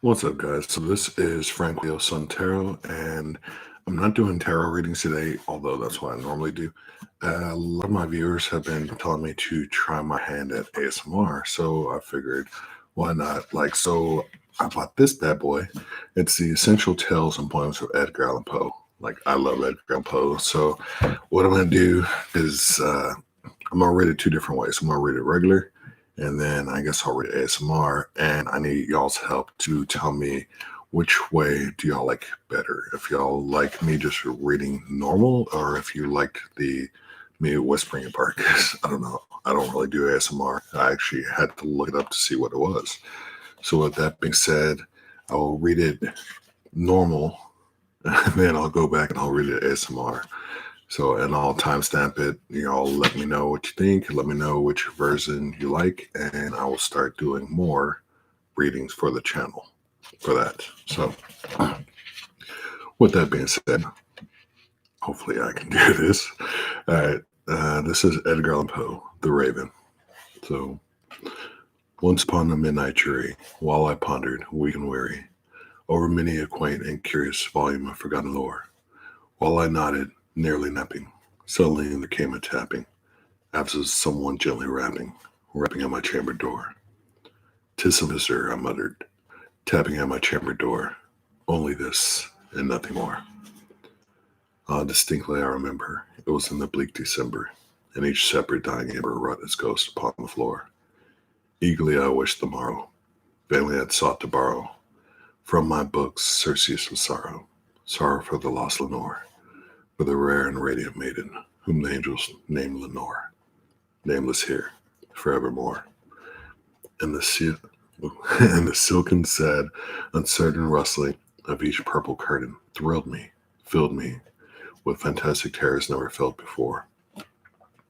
What's up, guys? So this is Franklio Sun Tarot, and I'm not doing tarot readings today, although that's what I normally do. A lot of my viewers have been telling me to try my hand at ASMR, so I figured, why not? So I bought this bad boy. It's the Essential Tales and Poems of Edgar Allan Poe. I love Edgar Allan Poe. So what I'm going to do is I'm going to read it two different ways. I'm going to read it regular, and then I guess I'll read ASMR, and I need y'all's help to tell me which way do y'all like better. If y'all like me just reading normal, or if you liked the me whispering part, because I don't know. I don't really do ASMR. I actually had to look it up to see what it was. So with that being said, I will read it normal, and then I'll go back and I'll read it ASMR. So, and I'll timestamp it. Y'all let me know what you think. Let me know which version you like, and I will start doing more readings for the channel for that. So, with that being said, hopefully I can do this. All right. This is Edgar Allan Poe, The Raven. So, once upon a midnight jury, while I pondered, weak and weary, over many a quaint and curious volume of forgotten lore, while I nodded, nearly napping, suddenly there came a tapping, as of someone gently rapping at my chamber door. "'Tis a visitor," I muttered, tapping at my chamber door. Only this, and nothing more. Distinctly I remember, it was in the bleak December, and each separate dying ember wrought its ghost upon the floor. Eagerly I wished the morrow, vainly had sought to borrow from my books surcease of sorrow, sorrow for the lost Lenore, for the rare and radiant maiden, whom the angels named Lenore, nameless here, forevermore. And and the silken, sad, uncertain rustling of each purple curtain thrilled me, filled me with fantastic terrors never felt before.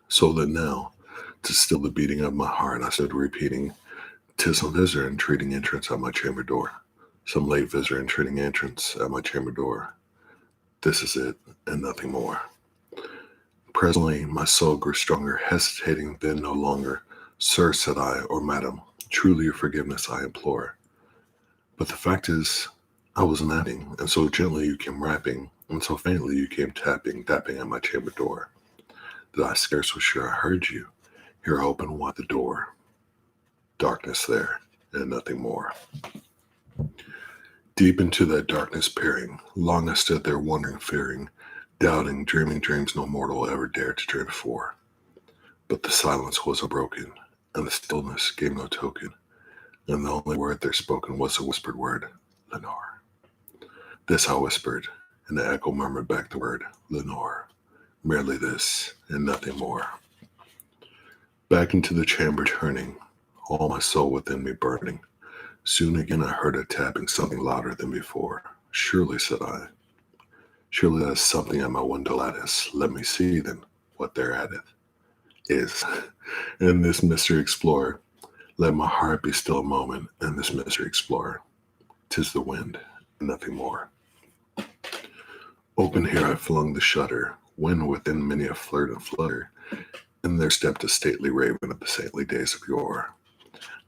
So that now, to still the beating of my heart, I stood repeating, "'Tis some visitor entreating entrance at my chamber door. Some late visitor entreating entrance at my chamber door. This is it, and nothing more." Presently, my soul grew stronger, hesitating then no longer. "Sir," said I, "or madam, truly your forgiveness I implore. But the fact is, I was napping, and so gently you came rapping, and so faintly you came tapping at my chamber door, that I scarce was sure I heard you. Here open wide the door. Darkness there, and nothing more." Deep into that darkness peering, long I stood there wondering, fearing, doubting, dreaming dreams no mortal ever dared to dream before. But the silence was unbroken, and the stillness gave no token, and the only word there spoken was a whispered word, "Lenore." This I whispered, and the echo murmured back the word, "Lenore." Merely this, and nothing more. Back into the chamber turning, all my soul within me burning. Soon again I heard a tapping, something louder than before. "Surely," said I, "surely that is something at my window lattice. Let me see, then, what there at it is." And this mystery explorer, let my heart be still a moment, and this mystery explorer, 'tis the wind, and nothing more. Open here I flung the shutter, when within many a flirt and flutter, and there stepped a stately raven of the saintly days of yore.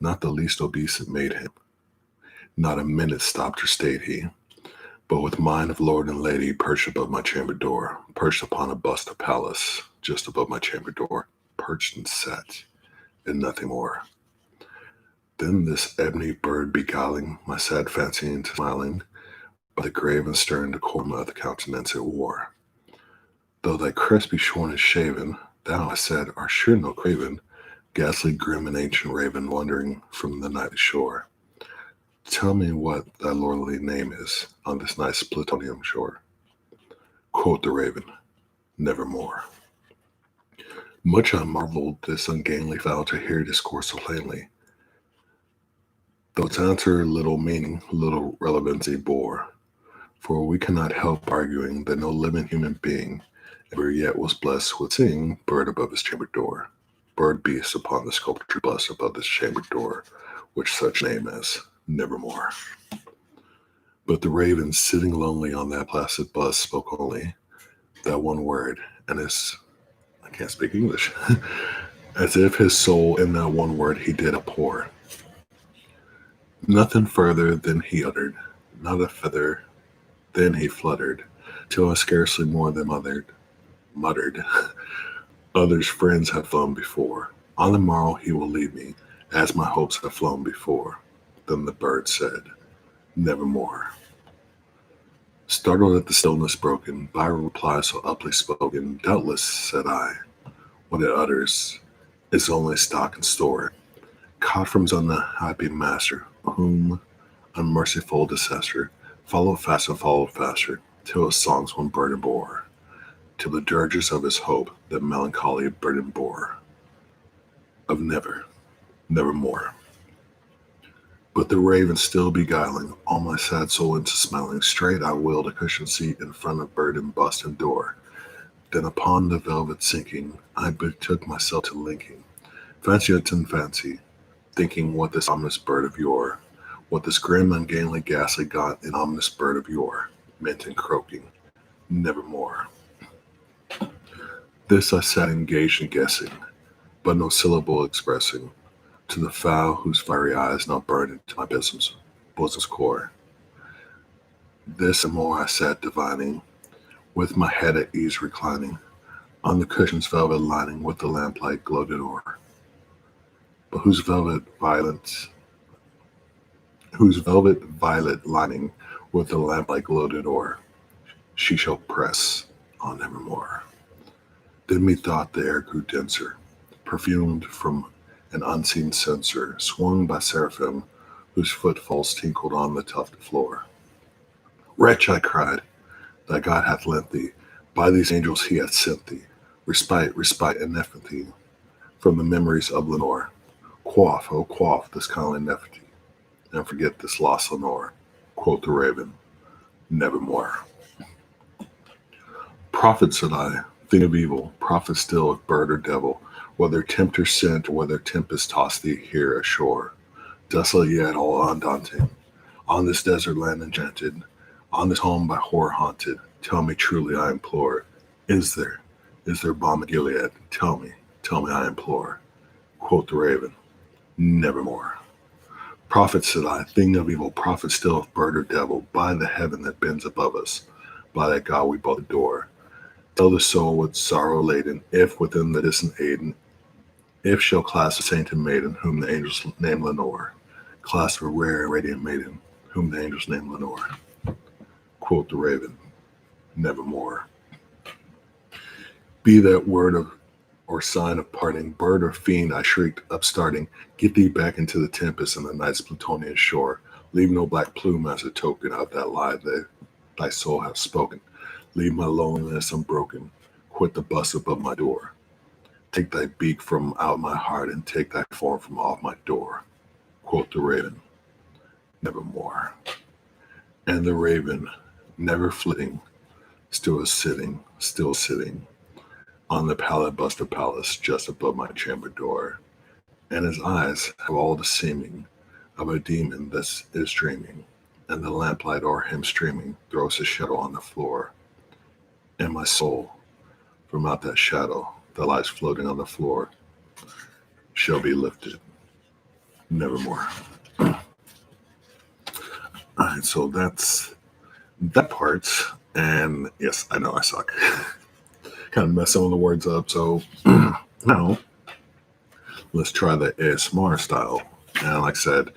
Not the least obese it made him, not a minute stopped or stayed he, but with mind of lord and lady perched above my chamber door, perched upon a bust of Pallas, just above my chamber door, perched and sat, and nothing more. Then this ebony bird beguiling my sad fancy into smiling, by the grave and stern decorum of the countenance it wore. "Though thy crest be shorn and shaven, thou," I said, "art sure no craven, ghastly grim and ancient raven wandering from the nightly shore. Tell me what thy lordly name is on this nice Plutonian shore." Quoth the raven, "Nevermore." Much I marveled this ungainly fowl to hear discourse so plainly, though its answer little meaning, little relevancy bore. For we cannot help arguing that no living human being ever yet was blessed with seeing bird above his chamber door, bird beast upon the sculpture bust above this chamber door, which such name as Nevermore. But the raven, sitting lonely on that placid bust, spoke only that one word, and I can't speak English, as if his soul in that one word he did abhor. Nothing further than he uttered, not a feather, then he fluttered, till I scarcely more than muttered. Others' friends have flown before. On the morrow he will leave me, as my hopes have flown before. Then the bird said, nevermore. Startled at the stillness broken by a reply so uply spoken, doubtless, said I, what it utters is only stock and store, caught from his unhappy master, whom unmerciful dissessor followed fast and followed faster, till his songs one burden bore, till the dirges of his hope that melancholy burden bore, of never, nevermore. But the raven still beguiling all my sad soul into smiling, straight I willed a cushioned seat in front of burden bust and door. Then upon the velvet sinking, I betook myself to linking, fancy unto fancy, thinking what this ominous bird of yore, what this grim, ungainly, ghastly got an ominous bird of yore, meant in croaking, nevermore. This I sat engaged in guessing, but no syllable expressing, to the fowl whose fiery eyes now burned into my bosom's core. This and more I sat divining, with my head at ease reclining, on the cushion's velvet lining with the lamplight gloated o'er, but whose velvet violet lining with the lamplight gloated o'er, she shall press on nevermore. Then methought the air grew denser, perfumed from an unseen censer, swung by seraphim whose footfalls tinkled on the tufted floor. Wretch, I cried, thy God hath lent thee, by these angels he hath sent thee, respite, and nephthys from the memories of Lenore. Quaff, oh quaff this kindly nephthys, and forget this lost Lenore, quoth the raven, nevermore. Prophet, said I, thing of evil, prophet still of bird or devil, whether tempter sent or whether tempest tossed thee here ashore, desolate yet all undaunting, on this desert land enchanted, on this home by horror haunted, tell me truly, I implore, is there balm in Gilead? Tell me, I implore, quoth the raven, nevermore. Prophet, said I, thing of evil, prophet still of bird or devil, by the heaven that bends above us, by that God we both adore, tell the soul with sorrow laden, if within the distant Aden, if shall clasp a saint and maiden, whom the angels name Lenore, clasp a rare and radiant maiden, whom the angels name Lenore, quoth the raven, nevermore. Be that word of or sign of parting, bird or fiend, I shrieked, upstarting, get thee back into the tempest and the night's Plutonian shore, leave no black plume as a token of that lie that thy soul hath spoken, leave my loneliness unbroken, quit the bust above my door, take thy beak from out my heart and take thy form from off my door, quoth the raven, nevermore. And the raven, never flitting, still sitting, on the pallid bust of Pallas just above my chamber door, and his eyes have all the seeming of a demon that is dreaming, and the lamplight o'er him streaming throws a shadow on the floor, and my soul, from out that shadow that lies floating on the floor, shall be lifted nevermore. All right, so that's that part, and yes, I know I suck. Kind of mess some of the words up, so now let's try the ASMR style. And like I said,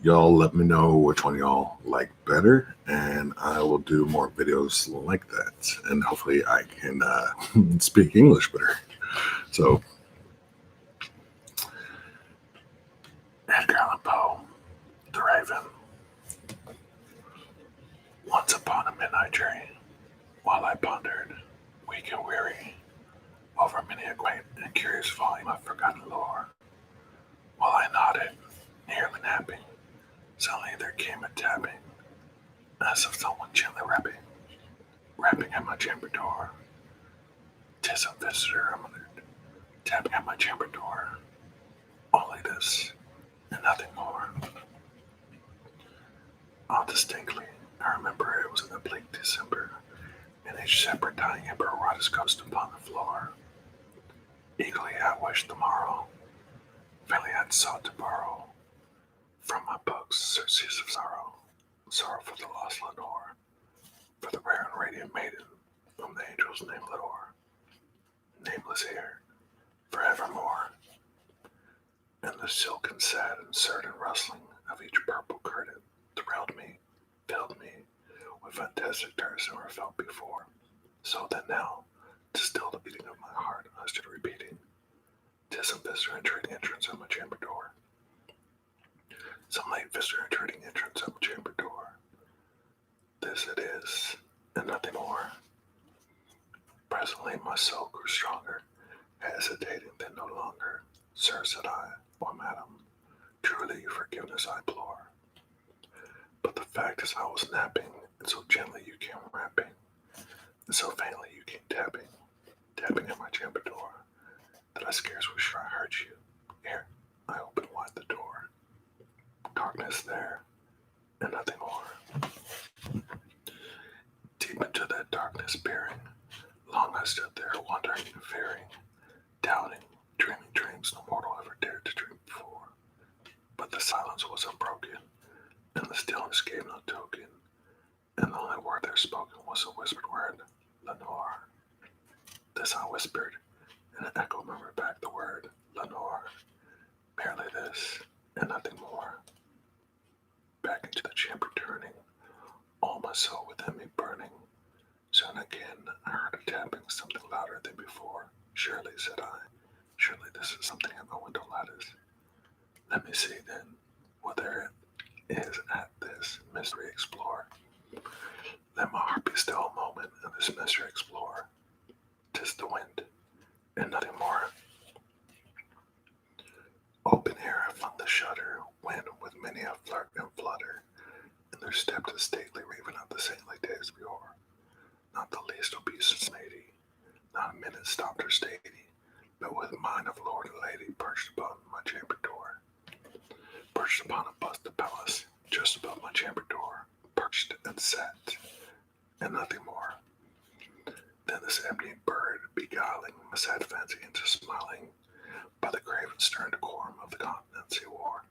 y'all let me know which one y'all like better, and I will do more videos like that. And hopefully I can speak English better. So, Edgar Allan Poe, The Raven. Once upon a midnight dream, while I pondered, weak and weary, over many a quaint and curious volume of forgotten lore, while I nodded, nearly napping, suddenly there came a tapping, as of someone gently rapping at my chamber door. 'Tis a visitor, I muttered, tapping at my chamber door. Only this, and nothing more. All distinctly, I remember it was in the bleak December, and each separate dying ember wrought his ghost upon the floor. Eagerly I wished the morrow, faintly I'd sought to borrow from my books surcease of sorrow, sorrow for the lost Lenore, for the rare and radiant maiden whom the angels name Lenore, nameless here, forevermore. And the silken, sad, and certain rustling of each purple curtain thrilled me, filled me with fantastic terrors never felt before. So that now, to still the beating of my heart, I stood repeating, "'Tis some visitor entering entrance at my chamber door. Some late visitor entering entrance at my chamber door. This it is, and nothing more." Presently my soul grew stronger, hesitating then no longer. "Sir," said I, "or madam, truly forgiveness I implore. But the fact is I was napping, and so gently you came rapping, and so faintly you came tapping at my chamber door, that I scarce was sure I heard you. Here, I opened wide the door. Darkness there, and nothing more. Deep into that darkness peering, long I stood there, wondering and fearing, doubting, dreaming dreams no mortal ever dared to dream before. But the silence was unbroken, and the stillness gave no token, and the only word there spoken was a whispered word, "Lenore." This I whispered, and an echo murmured back the word, "Lenore." Merely this, and nothing more. Back into the chamber turning, all my soul within me burning. Soon again I heard a tapping, something louder than before. "Surely," said I, "surely this is something at my window lattice. Let me see then, what there is at this mystery explore. Let my heart be still a moment and this mystery explore. 'Tis the wind, and nothing more." Open air I flung the shutter, when with many a flirt and flutter, and there stepped a stately raven of the saintly days of yore. Not the least obeisance lady, not a minute stopped her steady, but with mind of lord and lady perched upon my chamber door. Perched upon a bust of Pallas, just above my chamber door, perched and sat, and nothing more. Then this ebony bird, beguiling my sad fancy into smiling, by the grave and stern decorum of the countenance he wore.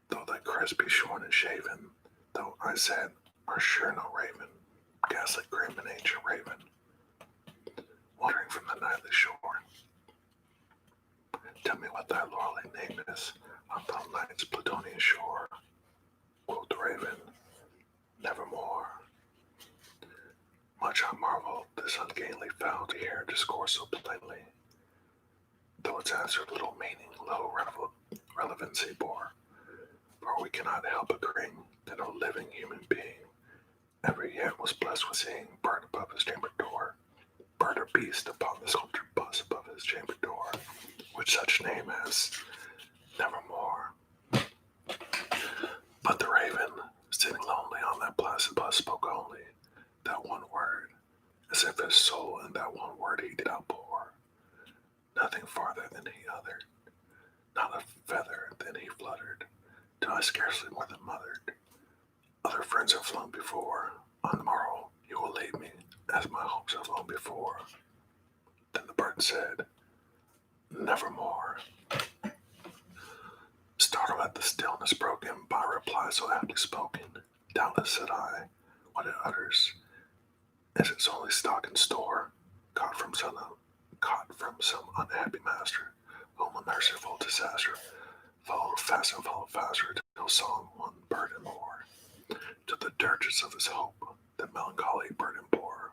Though thy crest be shorn and shaven, though I said, "Are sure no raven, ghastly grim and ancient raven, wandering from the nightly shore. Tell me what thy lordly name is on the night's Plutonian shore." Quoth the raven, "Nevermore." Much I marveled this ungainly fowl to hear discourse so plainly, though its answer little meaning, little relevancy bore. For we cannot help agreeing that no living human being ever yet was blessed with seeing bird above his chamber door, bird or beast upon the sculptured bust above his chamber door, with such name as Nevermore. But the raven, sitting lonely on that placid bust, spoke only that one word, as if his soul in that one word he did outpour. Nothing farther than he uttered, not a feather than he fluttered, till I scarcely more than muttered, "Other friends have flown before, on the morrow you will leave me, as my hopes have flown before." Then the bird said, "Nevermore." Startled at the stillness broken by a reply so aptly spoken, "Doubtless," said I, "what it utters is its only stock and store, caught from some unhappy master, whom a merciful disaster followed faster, till song one burden more, to the dirges of his hope, the melancholy burden bore,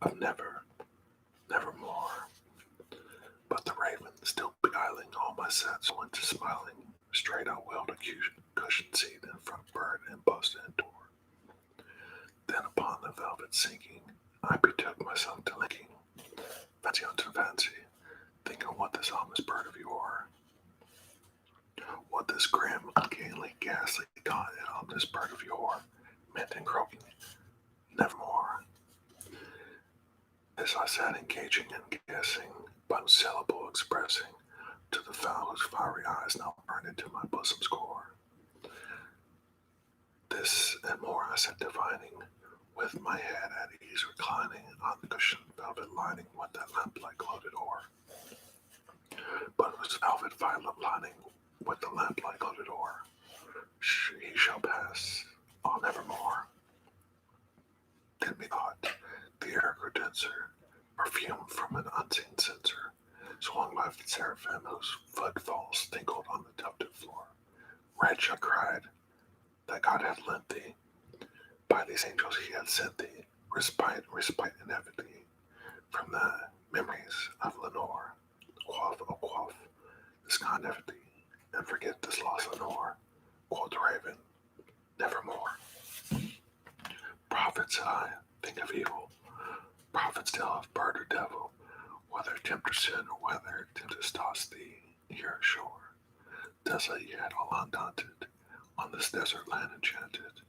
of nevermore." But the raven, still beguiling all my sad soul into smiling, straight I willed a cushioned seat in front bird and bust and door. Then upon the velvet sinking, I betook myself to linking, fancy unto fancy, thinking what this ominous bird of yore, what this grim, ungainly, ghastly, gaunt, and ominous bird of yore meant in croaking, "Nevermore." This I sat engaging and guessing, but syllable expressing, to the fowl whose fiery eyes now burned into my bosom's core. This and more I sat divining, with my head at ease reclining on the cushioned velvet lining with that lamplight gloated o'er. But it was velvet violet lining with the lamplight gloated o'er. he shall pass on evermore. Then methought the air grew denser, perfume from an unseen censer, swung by seraphim whose footfalls tinkled on the tufted floor. Wretch, I cried, that God had lent thee, by these angels he had sent thee, respite and effigy, from the memories of Lenore. Quaff, oh quaff, this kind effigy, and forget this lost Lenore. Quoth the raven, nevermore. Prophet, said I, think of evil. Prophet still of bird or devil, whether tempter sin or whether tempest toss thee here ashore. Desolate yet all undaunted, on this desert land enchanted,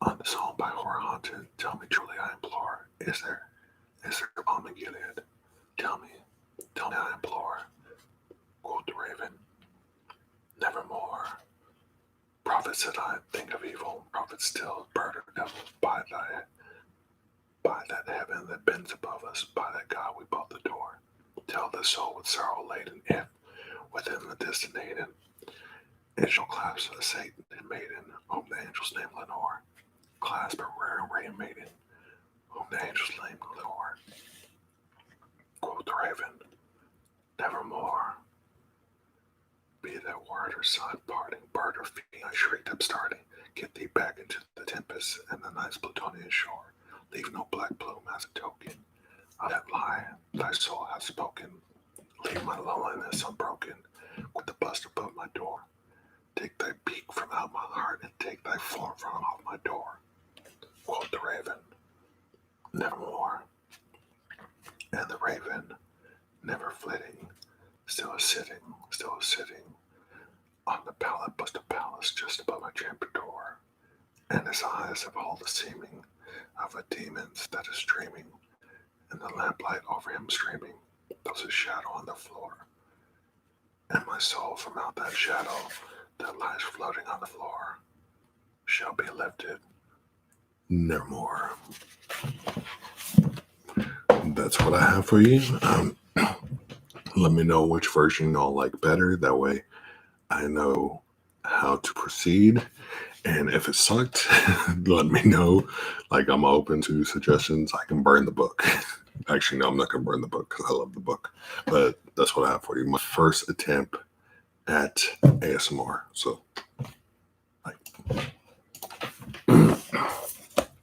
on this home by horror haunted, tell me truly I implore, is there balm in Gilead? Tell me I implore. Quoth the raven, nevermore. Prophet, said I, think of evil. Prophet still, bird or devil, by that heaven that bends above us, by that God we both adore. Tell the soul with sorrow laden, if within the distant Eden it shall clasp a Satan and maiden, whom the angels name Lenore. Clasp a rare and radiant maiden, whom the angels name Lenore. Quoth the raven, nevermore. Be that word or sign parting, bird or fiend, I shrieked upstarting, get thee back into the tempest and the night's Plutonian shore. Leave no black plume as a token of that lie thy soul hath spoken. Leave my loneliness unbroken with the bust above my door. Take thy peak from out my heart and take thy form from off my door. Quoth the raven, nevermore. And the raven, never flitting, still a sitting on the pallet bust of palace just above my chamber door. And his eyes have all the seeming of a demon's that is dreaming, and the lamplight over him streaming, thus a shadow on the floor. And my soul from out that shadow that lies floating on the floor shall be lifted nevermore. That's what I have for you. Let me know which version y'all like better. That way I know how to proceed. And if it sucked, let me know. Like, I'm open to suggestions. I can burn the book. Actually, no, I'm not going to burn the book because I love the book. But that's what I have for you. My first attempt at ASMR. So, like.